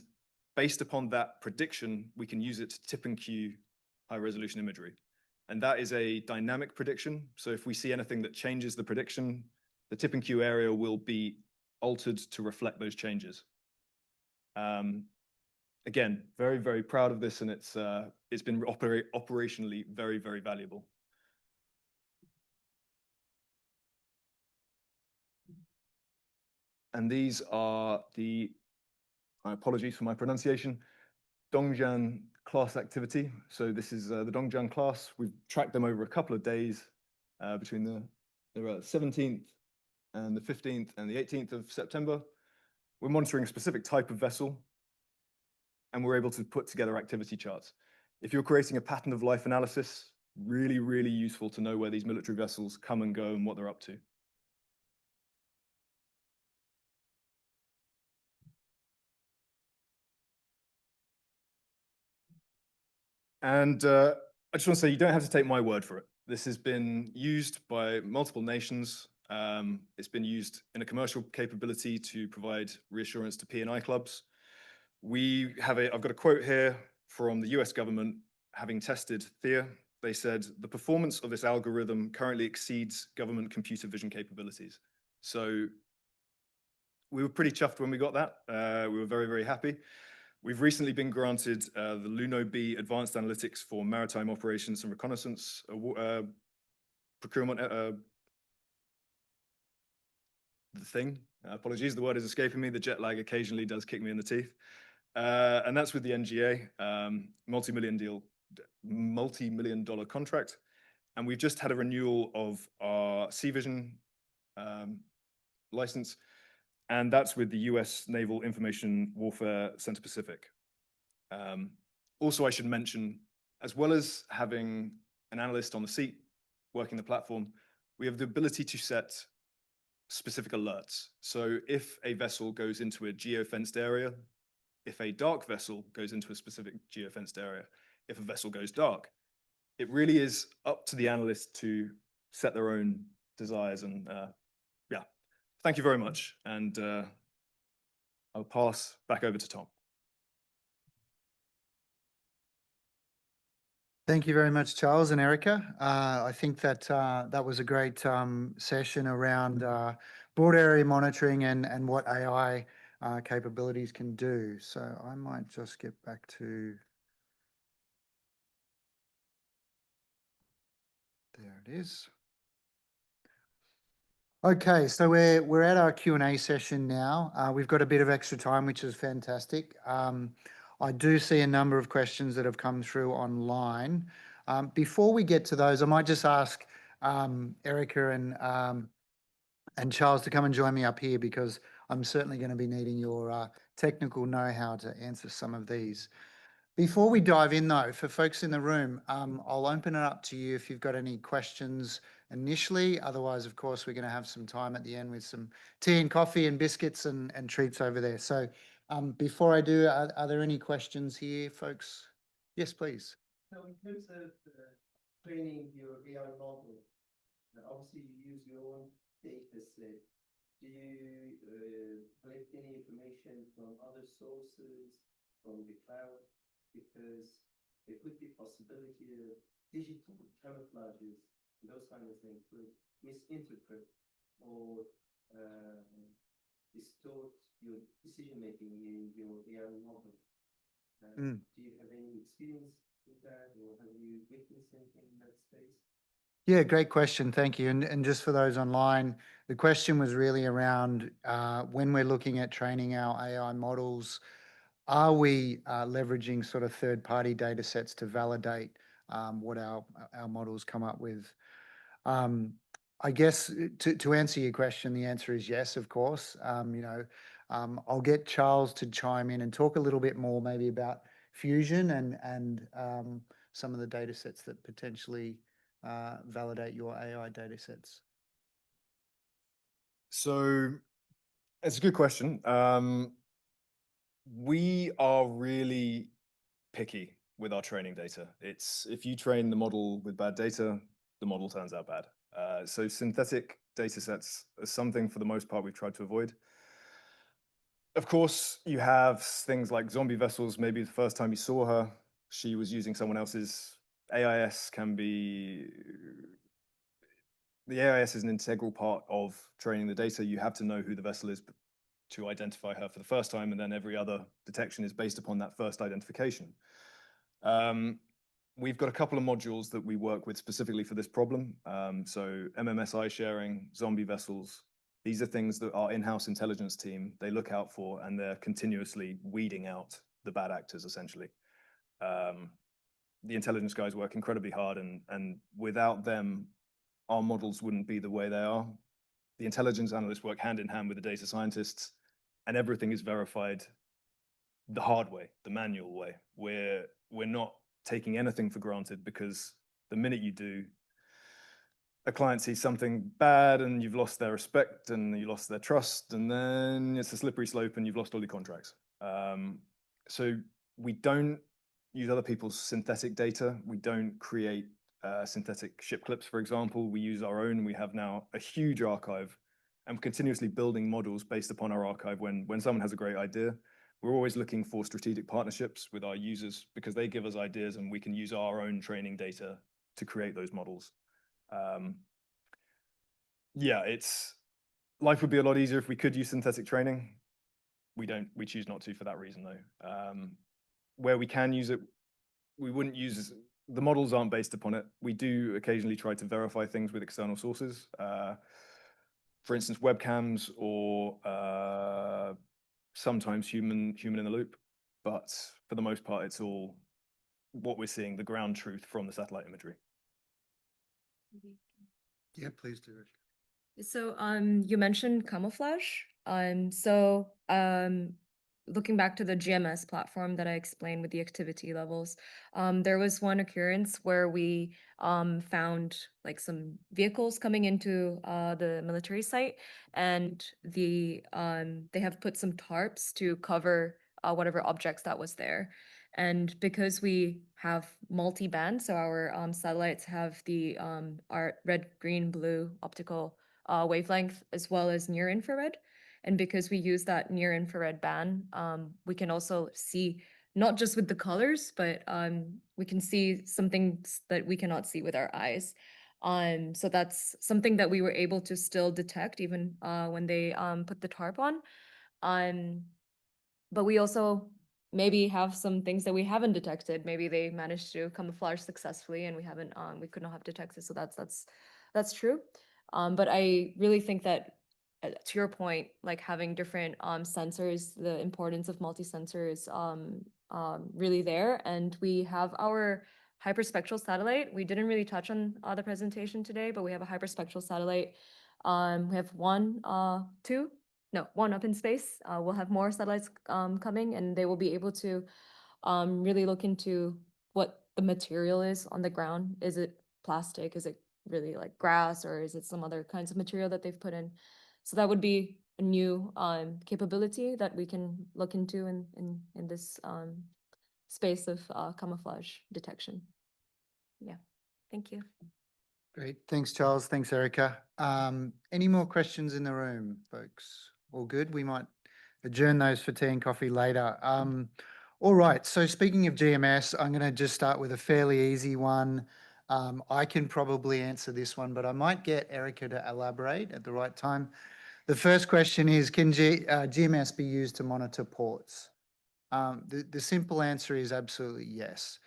based upon that prediction, we can use it to tip and queue high resolution imagery. And that is a dynamic prediction. So if we see anything that changes the prediction, the tip and queue area will be altered to reflect those changes. Again, very, very proud of this, and it's been operationally very, very valuable. And these are the, apologies for my pronunciation, Dongjian class activity. So this is the Dongjian class. We've tracked them over a couple of days between the 17th and the 15th and the 18th of September. We're monitoring a specific type of vessel, and we're able to put together activity charts. If you're creating a pattern of life analysis, really, really useful to know where these military vessels come and go and what they're up to. And I just want to say, you don't have to take my word for it. This has been used by multiple nations. It's been used in a commercial capability to provide reassurance to P&I clubs. I've got a quote here from the US government having tested Thea. They said, the performance of this algorithm currently exceeds government computer vision capabilities. So we were pretty chuffed when we got that. We were very, very happy. We've recently been granted the Luno-B Advanced Analytics for Maritime Operations and Reconnaissance procurement, the thing. Apologies, the word is escaping me. The jet lag occasionally does kick me in the teeth. And that's with the NGA, multi-million dollar contract. And we've just had a renewal of our Sea Vision license, and that's with the US Naval Information Warfare Center Pacific. Also, I should mention, as well as having an analyst on the seat working the platform, we have the ability to set specific alerts. So if a vessel goes into a geofenced area, if a dark vessel goes into a specific geofenced area, if a vessel goes dark, it really is up to the analyst to set their own desires. And yeah, thank you very much. And I'll pass back over to Tom. Thank you very much, Charles and Erica. I think that that was a great session around broad area monitoring and what AI capabilities can do. So I might just get back to, there it is. Okay, so we're at our Q&A session now. We've got a bit of extra time, which is fantastic. I do see a number of questions that have come through online. Before we get to those, I might just ask Erica and Charles to come and join me up here, because I'm certainly going to be needing your technical know-how to answer some of these. Before we dive in though, for folks in the room, I'll open it up to you if you've got any questions initially. Otherwise, of course, we're going to have some time at the end with some tea and coffee and biscuits and treats over there. So before I do, are there any questions here, folks? Yes, please. So in terms of training your AI model, obviously you use your own data set. Do you collect any information from other sources, from the cloud? Because there could be possibility of digital camouflages, those kind of things could misinterpret or distort your decision making in your AI model. Do you have any experience with that, or have you witnessed anything in that space? Yeah, great question. Thank you. And just for those online, the question was really around when we're looking at training our AI models, are we leveraging sort of third-party data sets to validate what our models come up with? I guess to answer your question, the answer is yes, of course. I'll get Charles to chime in and talk a little bit more maybe about Fusion and some of the data sets that potentially validate your AI data sets. So it's a good question. We are really picky with our training data. It's if you train the model with bad data, the model turns out bad. So synthetic data sets are something for the most part we've tried to avoid. Of course, you have things like zombie vessels. Maybe the first time you saw her, she was using someone else's AIS. The AIS is an integral part of training the data. You have to know who the vessel is to identify her for the first time, and then every other detection is based upon that first identification. We've got a couple of modules that we work with specifically for this problem. So MMSI sharing, zombie vessels, these are things that our in-house intelligence team, they look out for, and they're continuously weeding out the bad actors, essentially. The intelligence guys work incredibly hard, and without them, our models wouldn't be the way they are. The intelligence analysts work hand in hand with the data scientists, and everything is verified the hard way, the manual way. We're not taking anything for granted, because the minute you do, a client sees something bad and you've lost their respect and you lost their trust, and then it's a slippery slope and you've lost all your contracts. So we don't use other people's synthetic data. We don't create synthetic ship clips, for example. We use our own. We have now a huge archive, and we're continuously building models based upon our archive. When someone has a great idea, we're always looking for strategic partnerships with our users, because they give us ideas and we can use our own training data to create those models. Yeah, life would be a lot easier if we could use synthetic training. We choose not to for that reason though. Where we can use it, we wouldn't use, the models aren't based upon it. We do occasionally try to verify things with external sources. For instance, webcams, or sometimes human in the loop. But for the most part, it's all what we're seeing, the ground truth from the satellite imagery. Yeah, please do. So you mentioned camouflage. Looking back to the GMS platform that I explained with the activity levels, there was one occurrence where we found like some vehicles coming into the military site, and they have put some tarps to cover whatever objects that was there. And because we have multi-band, so our satellites have the our red, green, blue optical wavelength as well as near infrared. And because we use that near infrared band, we can also see not just with the colors, but we can see some things that we cannot see with our eyes. So that's something that we were able to still detect even when they put the tarp on. Um, but we also maybe have some things that we haven't detected. Maybe they managed to camouflage successfully and we haven't we could not have detected. So that's true. But I really think that to your point, like having different sensors, the importance of multi-sensor is really there. And we have our hyperspectral satellite. We didn't really touch on the presentation today, but we have a hyperspectral satellite. We have one up in space. We'll have more satellites coming, and they will be able to really look into what the material is on the ground. Is it plastic? Is it really like grass, or is it some other kinds of material that they've put in? So that would be a new capability that we can look into in this space of camouflage detection. Yeah, thank you. Great. Thanks, Charles. Thanks, Erica. Any more questions in the room, folks? All good? We might adjourn those for tea and coffee later. All right. So speaking of GMS, I'm going to just start with a fairly easy one. I can probably answer this one, but I might get Erica to elaborate at the right time. The first question is, can GMS be used to monitor ports? The simple answer is absolutely yes.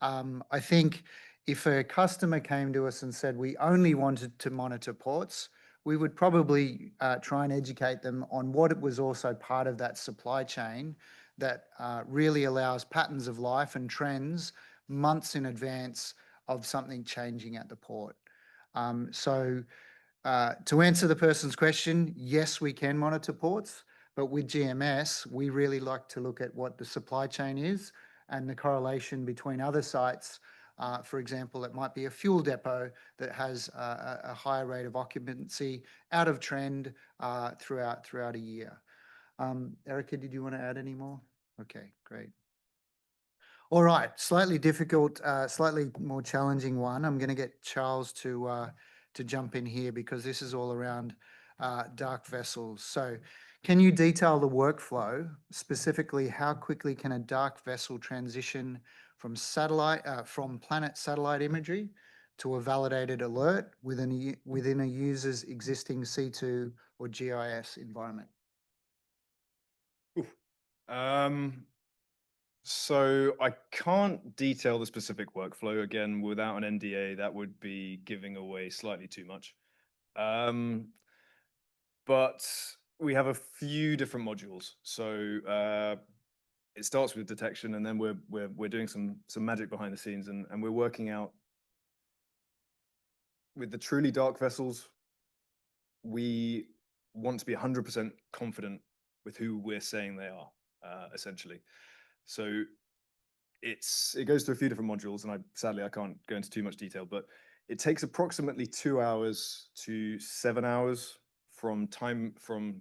I think if a customer came to us and said we only wanted to monitor ports, we would probably try and educate them on what it was also part of that supply chain that really allows patterns of life and trends months in advance of something changing at the port. To answer the person's question, yes, we can monitor ports, but with GMS, we really like to look at what the supply chain is and the correlation between other sites. For example, it might be a fuel depot that has a higher rate of occupancy out of trend throughout a year. Erica, did you want to add any more? Okay, great. All right, slightly difficult, slightly more challenging one. I'm going to get Charles to jump in here because this is all around dark vessels. So can you detail the workflow, specifically how quickly can a dark vessel transition from planet satellite imagery to a validated alert within a user's existing C2 or GIS environment? So I can't detail the specific workflow. Again, without an NDA, that would be giving away slightly too much. But we have a few different modules. So it starts with detection, and then we're doing some magic behind the scenes, and we're working out with the truly dark vessels. We want to be 100% confident with who we're saying they are, essentially. So it goes through a few different modules, and sadly I can't go into too much detail, but it takes approximately 2 hours to 7 hours from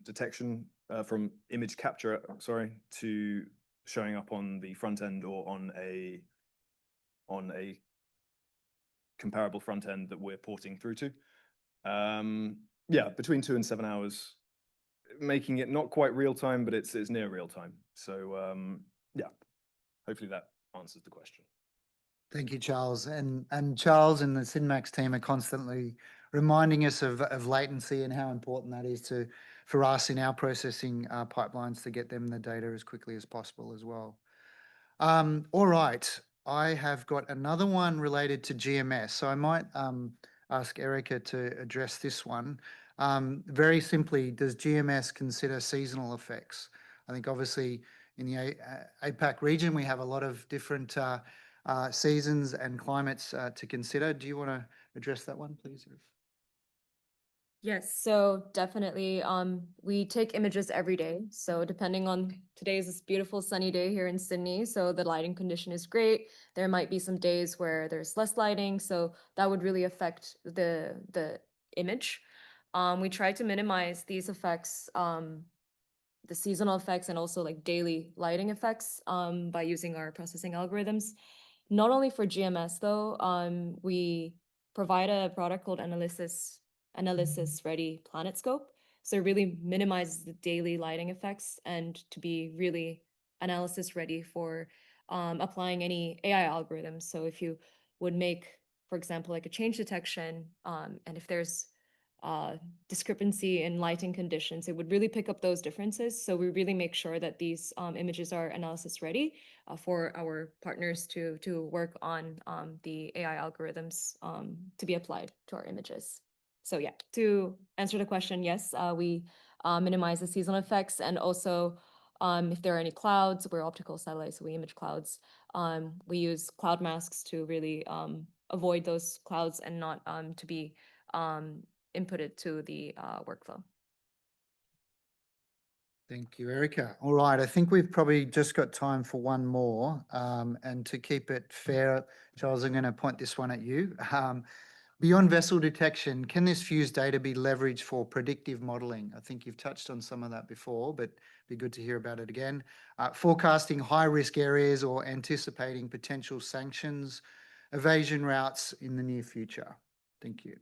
detection, from image capture, sorry, to showing up on the front end or on a comparable front end that we're porting through to. Yeah, between 2 and 7 hours, making it not quite real time, but it's near real time. So yeah, hopefully that answers the question. Thank you, Charles. And Charles and the Synmax team are constantly reminding us of latency and how important that is for us in our processing pipelines to get them the data as quickly as possible as well. All right, I have got another one related to GMS. So I might ask Erica to address this one. Very simply, does GMS consider seasonal effects? I think obviously in the APAC region, we have a lot of different seasons and climates to consider. Do you want to address that one, please? Yes, so definitely, we take images every day. So depending on today is this beautiful sunny day here in Sydney, so the lighting condition is great. There might be some days where there's less lighting, so that would really affect the image. We try to minimize these effects, the seasonal effects and also like daily lighting effects, by using our processing algorithms. Not only for GMS though, we provide a product called analysis ready planet scope. So it really minimizes the daily lighting effects and to be really analysis ready for applying any AI algorithms. So if you would make, for example, like a change detection, and if there's discrepancy in lighting conditions, it would really pick up those differences. So we really make sure that these images are analysis ready for our partners to work on the AI algorithms to be applied to our images. So yeah, to answer the question, yes, we minimize the seasonal effects, and also if there are any clouds, we're optical satellites, so we image clouds. We use cloud masks to really avoid those clouds and not to be inputted to the workflow. Thank you, Erica. All right, I think we've probably just got time for one more. And to keep it fair, Charles, I'm going to point this one at you. Beyond vessel detection, can this fused data be leveraged for predictive modelling? I think you've touched on some of that before, but it'd be good to hear about it again. Forecasting high-risk areas or anticipating potential sanctions, evasion routes in the near future. Thank you.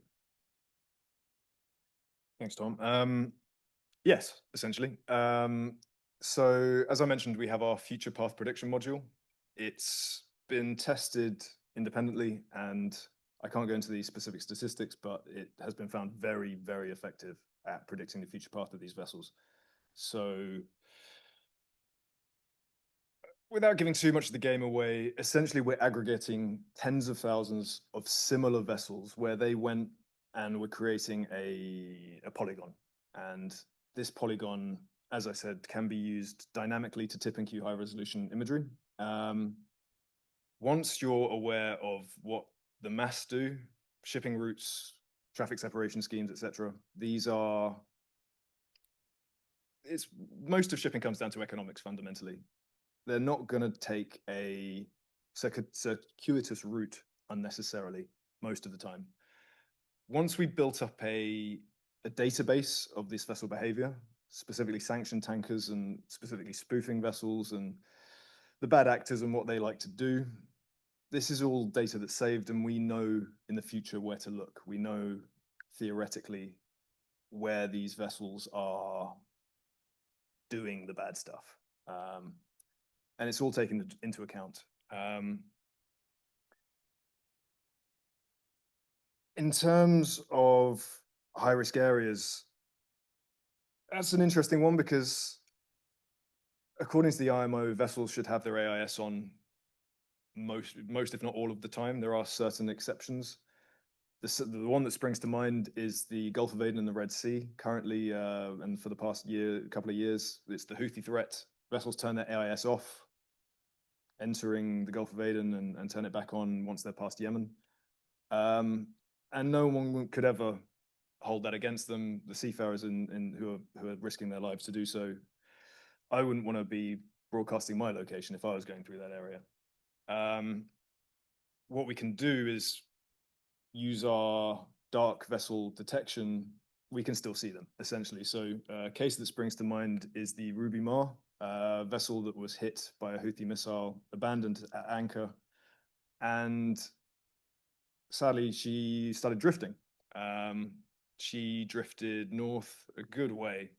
Thanks, Tom. Yes, essentially. So as I mentioned, we have our future path prediction module. It's been tested independently, and I can't go into the specific statistics, but it has been found very, very effective at predicting the future path of these vessels. So without giving too much of the game away, essentially we're aggregating tens of thousands of similar vessels where they went and were creating a polygon. And this polygon, as I said, can be used dynamically to tip and queue high resolution imagery. Once you're aware of what the masts do, shipping routes, traffic separation schemes, etc., most of shipping comes down to economics fundamentally. They're not going to take a circuitous route unnecessarily most of the time. Once we built up a database of this vessel behavior, specifically sanctioned tankers and specifically spoofing vessels and the bad actors and what they like to do, this is all data that's saved, and we know in the future where to look. We know theoretically where these vessels are doing the bad stuff. And it's all taken into account. In terms of high-risk areas, that's an interesting one because according to the IMO, vessels should have their AIS on most if not all of the time. There are certain exceptions. The one that springs to mind is the Gulf of Aden and the Red Sea. Currently, and for the past couple of years, it's the Houthi threat. Vessels turn their AIS off, entering the Gulf of Aden and turn it back on once they're past Yemen. And no one could ever hold that against them. The seafarers who are risking their lives to do so, I wouldn't want to be broadcasting my location if I was going through that area. What we can do is use our dark vessel detection. We can still see them, essentially. So a case that springs to mind is the Ruby Mar, vessel that was hit by a Houthi missile, abandoned at anchor, and sadly, she started drifting. She drifted north a good way,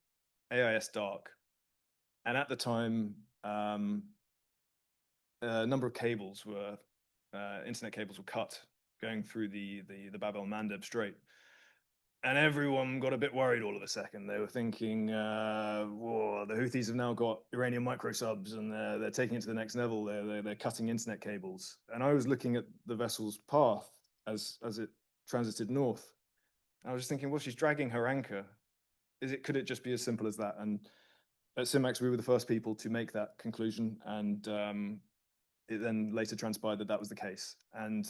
AIS dark. And at the time, a number of cables internet cables were cut going through the Bab el-Mandeb Strait. And everyone got a bit worried all of a second. They were thinking, whoa, the Houthis have now got Iranian microsubs and they're taking it to the next level. They're cutting internet cables. And I was looking at the vessel's path as it transited north. I was just thinking, well, she's dragging her anchor. Could it just be as simple as that? And at Simax, we were the first people to make that conclusion. And it then later transpired that that was the case. And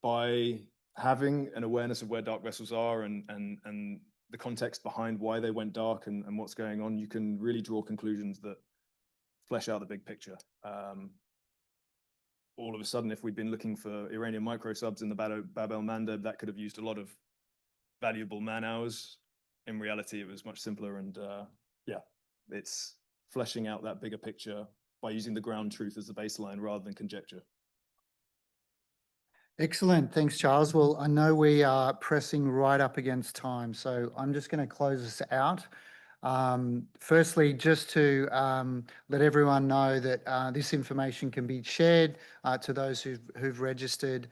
by having an awareness of where dark vessels are and the context behind why they went dark and what's going on, you can really draw conclusions that flesh out the big picture. All of a sudden, if we'd been looking for Iranian microsubs in the Bab el Mandeb, that could have used a lot of valuable man hours. In reality, it was much simpler, and yeah, it's fleshing out that bigger picture by using the ground truth as the baseline rather than conjecture. Excellent. Thanks, Charles. Well, I know we are pressing right up against time, so I'm just going to close this out. Firstly, just to let everyone know that this information can be shared to those who've registered.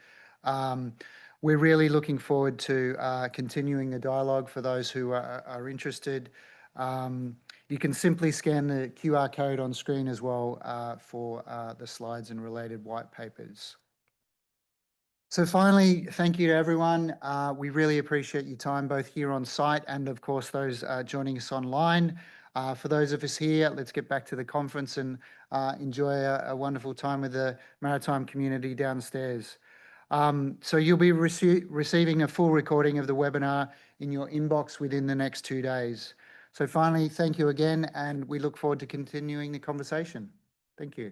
We're really looking forward to continuing the dialogue for those who are interested. You can simply scan the QR code on screen as well for the slides and related white papers. So finally, thank you to everyone. We really appreciate your time, both here on site and, of course, those joining us online. For those of us here, let's get back to the conference and enjoy a wonderful time with the maritime community downstairs. So you'll be receiving a full recording of the webinar in your inbox within the next 2 days. So finally, thank you again, and we look forward to continuing the conversation. Thank you.